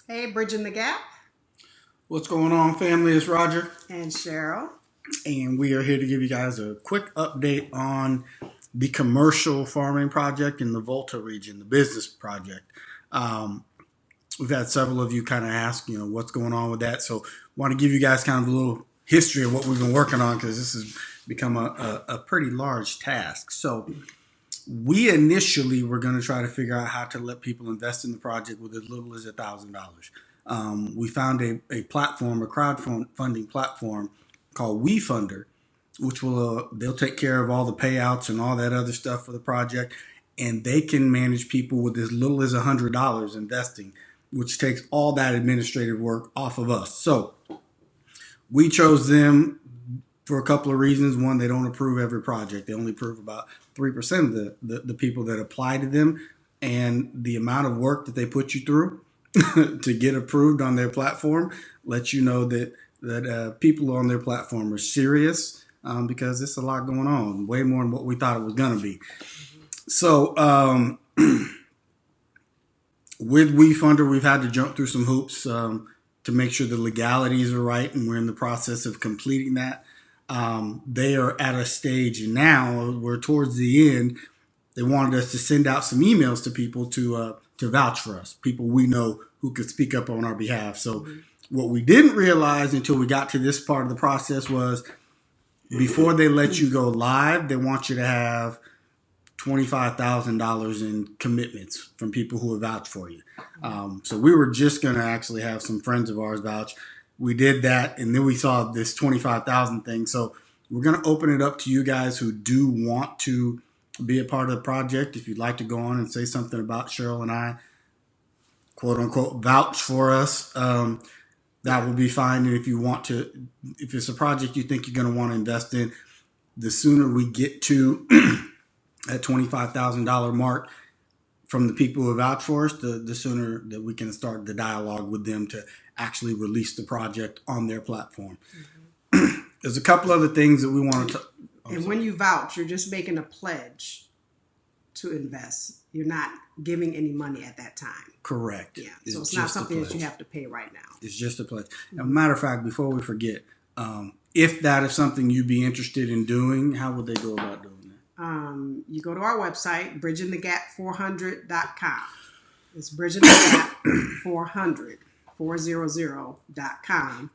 Hey, Bridging the Gap. What's going on, family? It's Roger, And Cheryl. and we are here to give you guys a quick update on the commercial farming project in the Volta region, the business project. Um, we've had several of you kind of ask, what's going on with that. So, want to give you guys kind of a little history of what we've been working on because this has become a pretty large task. So, we initially were going to try to figure out how to let people invest in the project with as little as $1,000. We found a platform, a crowdfunding platform called WeFunder, which will they'll take care of all the payouts and all that other stuff for the project, and they can manage people with as little as $100 investing, which takes all that administrative work off of us. So we chose them for a couple of reasons. One, they don't approve every project. They only approve about 3% of the people that apply to them. And the amount of work that they put you through to get approved on their platform lets you know that people on their platform are serious because there's a lot going on, way more than what we thought it was going to be. So with WeFunder, we've had to jump through some hoops to make sure the legalities are right, and we're in the process of completing that. They are at a stage now where towards the end, they wanted us to send out some emails to people to vouch for us, people we know who could speak up on our behalf. So what we didn't realize until we got to this part of the process was before they let you go live, they want you to have $25,000 in commitments from people who have vouched for you. So we were just going to actually have some friends of ours vouch. We did that, and then we saw this 25,000 thing. So we're going to open it up to you guys who do want to be a part of the project. If you'd like to go on and say something about Cheryl and I, quote unquote, vouch for us, that would be fine. And if you want to, if it's a project you think you're going to want to invest in, the sooner we get to that $25,000 mark from the people who vouch for us, the sooner that we can start the dialogue with them to actually release the project on their platform. Mm-hmm. There's a couple other things that we want to. And when you vouch, you're just making a pledge to invest. You're not giving any money at that time. Correct. Yeah. So it's not something that you have to pay right now. It's just a pledge. Mm-hmm. As a matter of fact, before we forget, if that is something you'd be interested in doing, how would they go about doing that? You go to our website, bridgingthegap400.com. It's bridgingthegap400, 400.com.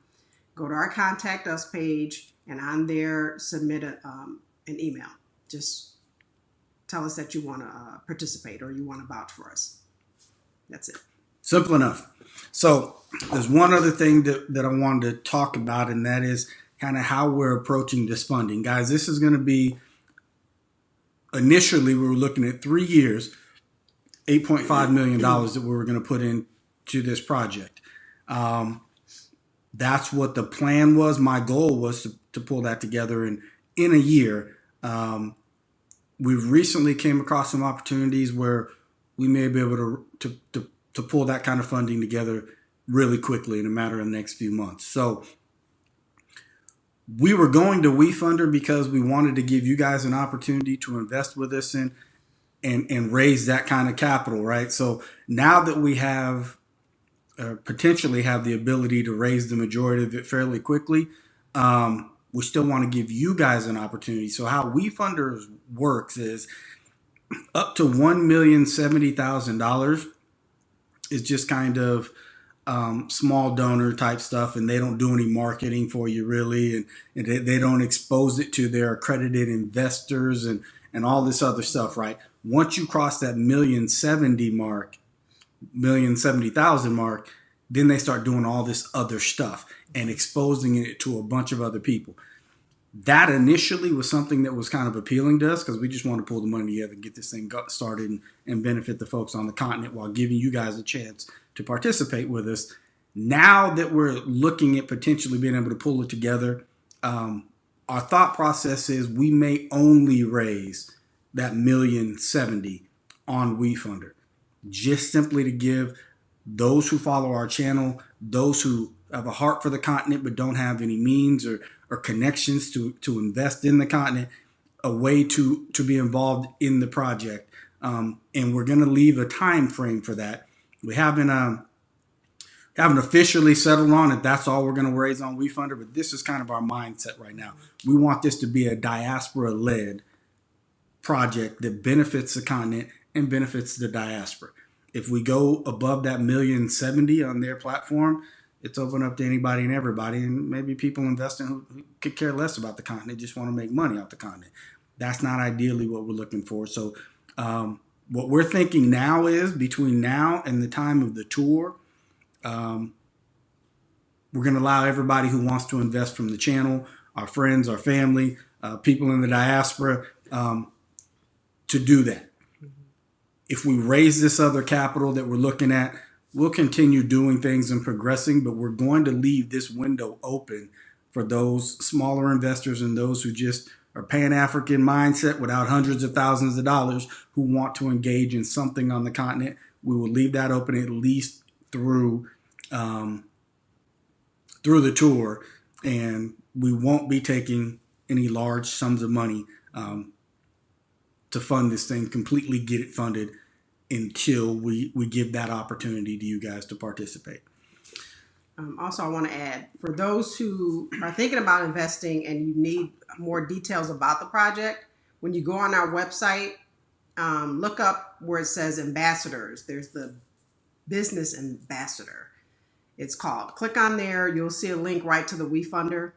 Go to our contact us page, and on there, submit an email. Just tell us that you want to participate or you want to vouch for us. That's it. Simple enough. So there's one other thing that I wanted to talk about, and that is kind of how we're approaching this funding. Guys, this is going to be, initially we were looking at 3 years, $8.5 million that we were going to put into this project. That's what the plan was. My goal was to pull that together in a year. We've recently came across some opportunities where we may be able to pull that kind of funding together really quickly in a matter of the next few months. So we were going to WeFunder because we wanted to give you guys an opportunity to invest with us and raise that kind of capital, right? So now that we have potentially have the ability to raise the majority of it fairly quickly, we still want to give you guys an opportunity. So how WeFunder works is up to $1,070,000 is just kind of small donor type stuff, and they don't do any marketing for you really, and they don't expose it to their accredited investors and all this other stuff, right? Once you cross that $1,070,000 mark, then they start doing all this other stuff and exposing it to a bunch of other people. That initially was something that was kind of appealing to us because we just want to pull the money together and get this thing started and benefit the folks on the continent while giving you guys a chance to participate with us. Now that we're looking at potentially being able to pull it together, our thought process is we may only raise that $1,070,000 on WeFunder, just simply to give those who follow our channel, those who have a heart for the continent but don't have any means or connections to invest in the continent, a way to be involved in the project. And we're going to leave a time frame for that. We haven't haven't officially settled on if that's all we're going to raise on WeFunder, but this is kind of our mindset right now. We want this to be a diaspora-led project that benefits the continent and benefits the diaspora. If we go above that 1,070,000 on their platform, it's open up to anybody and everybody, and maybe people investing who could care less about the continent, just want to make money off the continent. That's not ideally what we're looking for. So what we're thinking now is between now and the time of the tour, we're going to allow everybody who wants to invest from the channel, our friends, our family, people in the diaspora, to do that. If we raise this other capital that we're looking at, we'll continue doing things and progressing, but we're going to leave this window open for those smaller investors and those who just are Pan-African mindset without hundreds of thousands of dollars who want to engage in something on the continent. We will leave that open at least through the tour, and we won't be taking any large sums of money to fund this thing, completely get it funded until we give that opportunity to you guys to participate. Also, I want to add, for those who are thinking about investing and you need more details about the project, when you go on our website, look up where it says ambassadors. There's the business ambassador, it's called. Click on there. You'll see a link right to the WeFunder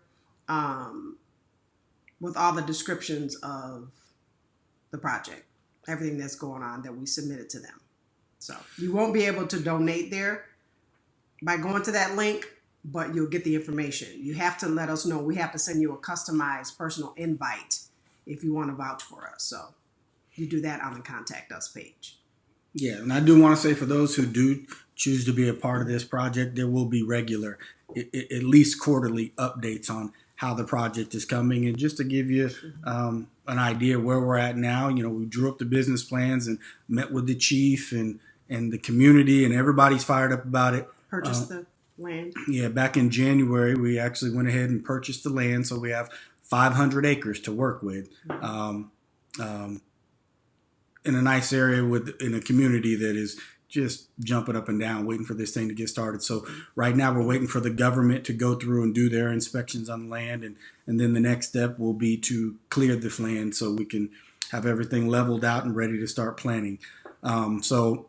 with all the descriptions of the project, everything that's going on that we submitted to them. So you won't be able to donate there by going to that link, but you'll get the information. You have to let us know. We have to send you a customized personal invite if you want to vouch for us. So you do that on the Contact Us page. Yeah, and I do want to say for those who do choose to be a part of this project, there will be regular, at least quarterly updates on how the project is coming. And just to give you an idea where we're at now, we drew up the business plans and met with the chief and the community, and everybody's fired up about it. Purchase the land. Yeah, back in January, we actually went ahead and purchased the land. So we have 500 acres to work with in a nice area in a community that is just jumping up and down, waiting for this thing to get started. So right now we're waiting for the government to go through and do their inspections on the land. And then the next step will be to clear the land so we can have everything leveled out and ready to start planting. So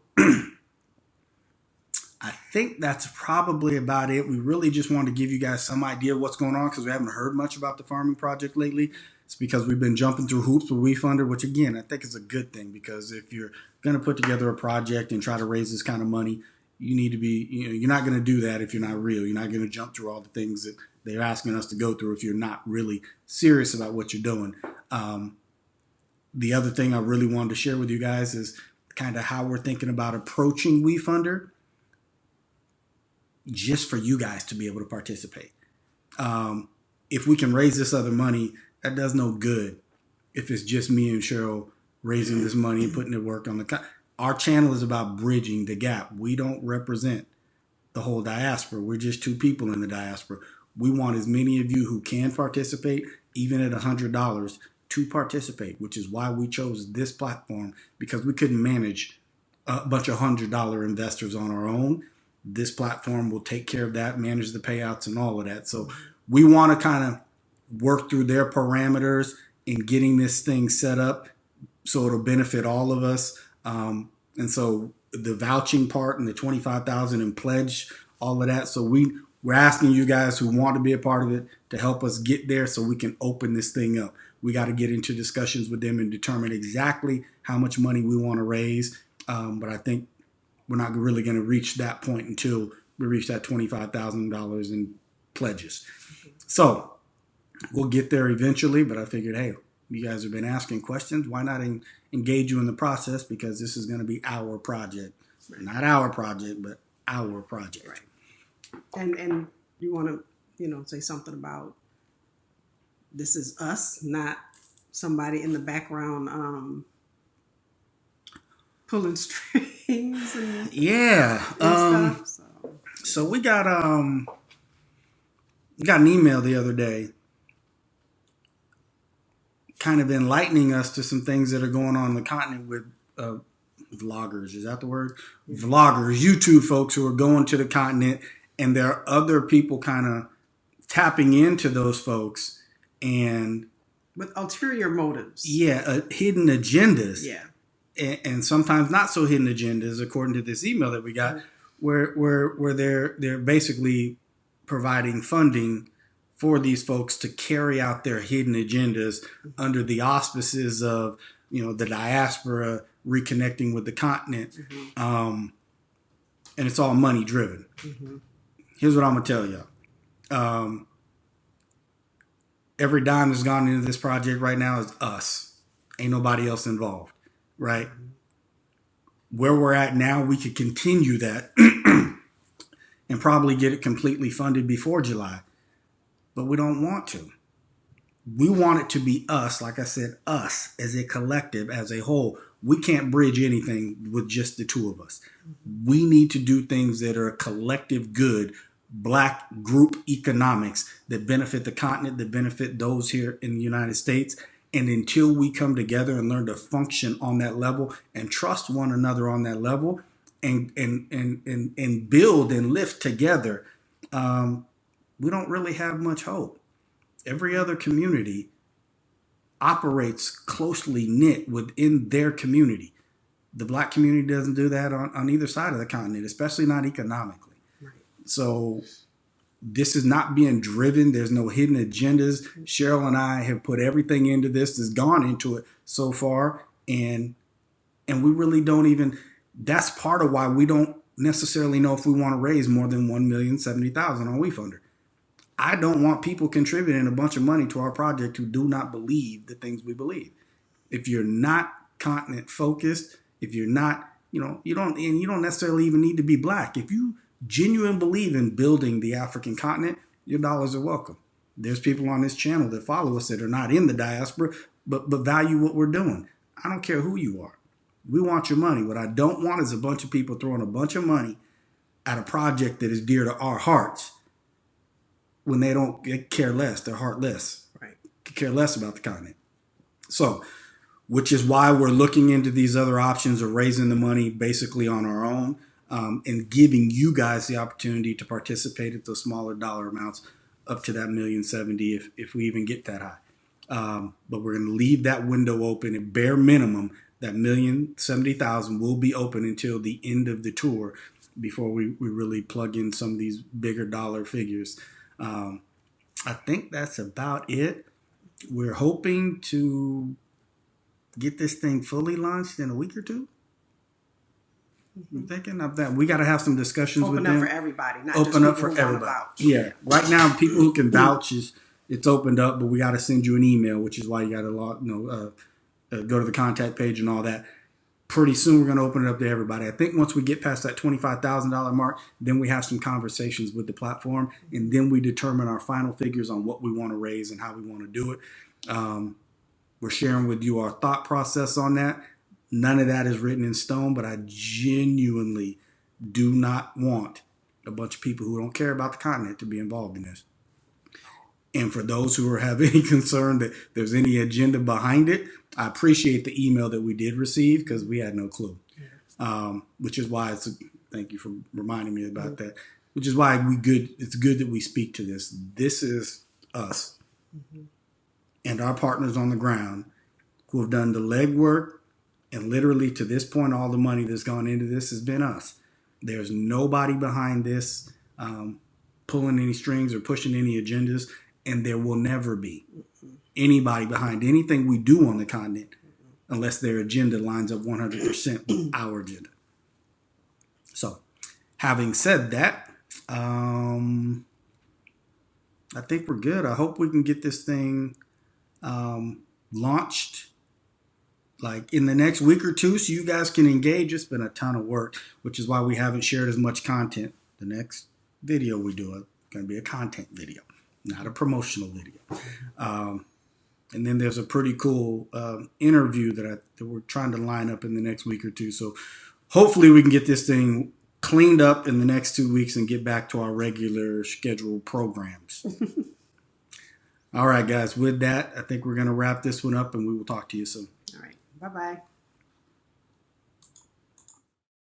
I think that's probably about it. We really just wanted to give you guys some idea of what's going on because we haven't heard much about the farming project lately. It's because we've been jumping through hoops with WeFunder, which again, I think is a good thing, because if you're going to put together a project and try to raise this kind of money, you need to be, you're not going to do that if you're not real. You're not going to jump through all the things that they're asking us to go through if you're not really serious about what you're doing. The other thing I really wanted to share with you guys is kind of how we're thinking about approaching WeFunder, just for you guys to be able to participate. If we can raise this other money, that does no good if it's just me and Cheryl raising this money and putting it work on our channel is about bridging the gap. We don't represent the whole diaspora. We're just two people in the diaspora. We want as many of you who can participate, even at $100, to participate, which is why we chose this platform, because we couldn't manage a bunch of $100 investors on our own. This platform will take care of that, manage the payouts and all of that. So we want to kind of work through their parameters in getting this thing set up so it'll benefit all of us. And so the vouching part and the $25,000 in pledge, all of that. So we're asking you guys who want to be a part of it to help us get there so we can open this thing up. We got to get into discussions with them and determine exactly how much money we want to raise. But I think we're not really going to reach that point until we reach that $25,000 in pledges. So we'll get there eventually, but I figured, hey, you guys have been asking questions. Why not engage you in the process? Because this is going to be our project. Not our project, but our project. Right. And you want to, say something about this is us, not somebody in the background pulling strings and stuff. So we got an email the other day kind of enlightening us to some things that are going on in the continent with vloggers. Is that the word? Vloggers, YouTube folks who are going to the continent And there are other people kind of tapping into those folks and with ulterior motives. Hidden agendas. Yeah. And sometimes not so hidden agendas, according to this email that we got, where they're basically providing funding for these folks to carry out their hidden agendas under the auspices of, the diaspora reconnecting with the continent. And it's all money driven. Here's what I'm gonna tell y'all. Every dime that's gone into this project right now is us. Ain't nobody else involved, right? Where we're at now, we could continue that and probably get it completely funded before July. But we don't want to. We want it to be us, like I said, us as a collective, as a whole. We can't bridge anything with just the two of us. We need to do things that are a collective good, Black group economics that benefit the continent, that benefit those here in the United States. And until we come together and learn to function on that level and trust one another on that level and build and lift together, we don't really have much hope. Every other community operates closely knit within their community. The Black community doesn't do that on either side of the continent, especially not economically. Right. So this is not being driven. There's no hidden agendas. Cheryl and I have put everything into this that's gone into it so far. And we really don't even, that's part of why we don't necessarily know if we want to raise more than $1,070,000 on WeFunder. I don't want people contributing a bunch of money to our project who do not believe the things we believe. If you're not continent focused, if you're not, you don't necessarily even need to be Black. If you genuinely believe in building the African continent, your dollars are welcome. There's people on this channel that follow us that are not in the diaspora, but value what we're doing. I don't care who you are. We want your money. What I don't want is a bunch of people throwing a bunch of money at a project that is dear to our hearts when they don't care less. They're heartless. Right. Care less about the continent. So, which is why we're looking into these other options of raising the money basically on our own. And giving you guys the opportunity to participate at those smaller dollar amounts up to that $1,070,000 if we even get that high. But we're going to leave that window open at bare minimum. That $1,070,000 will be open until the end of the tour before we really plug in some of these bigger dollar figures. I think that's about it. We're hoping to get this thing fully launched in a week or two. I'm thinking of that. We got to have some discussions with them. Open up for everybody, not just people who want to vouch. Yeah. Right now, people who can vouch, it's opened up, but we got to send you an email, which is why you got to go to the contact page and all that. Pretty soon, we're going to open it up to everybody. I think once we get past that $25,000 mark, then we have some conversations with the platform, and then we determine our final figures on what we want to raise and how we want to do it. We're sharing with you our thought process on that. None of that is written in stone, but I genuinely do not want a bunch of people who don't care about the continent to be involved in this. And for those who have any concern that there's any agenda behind it, I appreciate the email that we did receive because we had no clue. Which is why thank you for reminding me about that. Which is why it's good that we speak to this. This is us and our partners on the ground who have done the legwork. And literally to this point, all the money that's gone into this has been us. There's nobody behind this pulling any strings or pushing any agendas. And there will never be anybody behind anything we do on the continent unless their agenda lines up 100% with our agenda. So having said that, I think we're good. I hope we can get this thing launched like in the next week or two so you guys can engage. It's been a ton of work, which is why we haven't shared as much content. The next video we do is going to be a content video, not a promotional video. And then there's a pretty cool interview that we're trying to line up in the next week or two. So hopefully we can get this thing cleaned up in the next 2 weeks and get back to our regular scheduled programs. All right, guys, with that, I think we're going to wrap this one up and we will talk to you soon. All right. Bye-bye.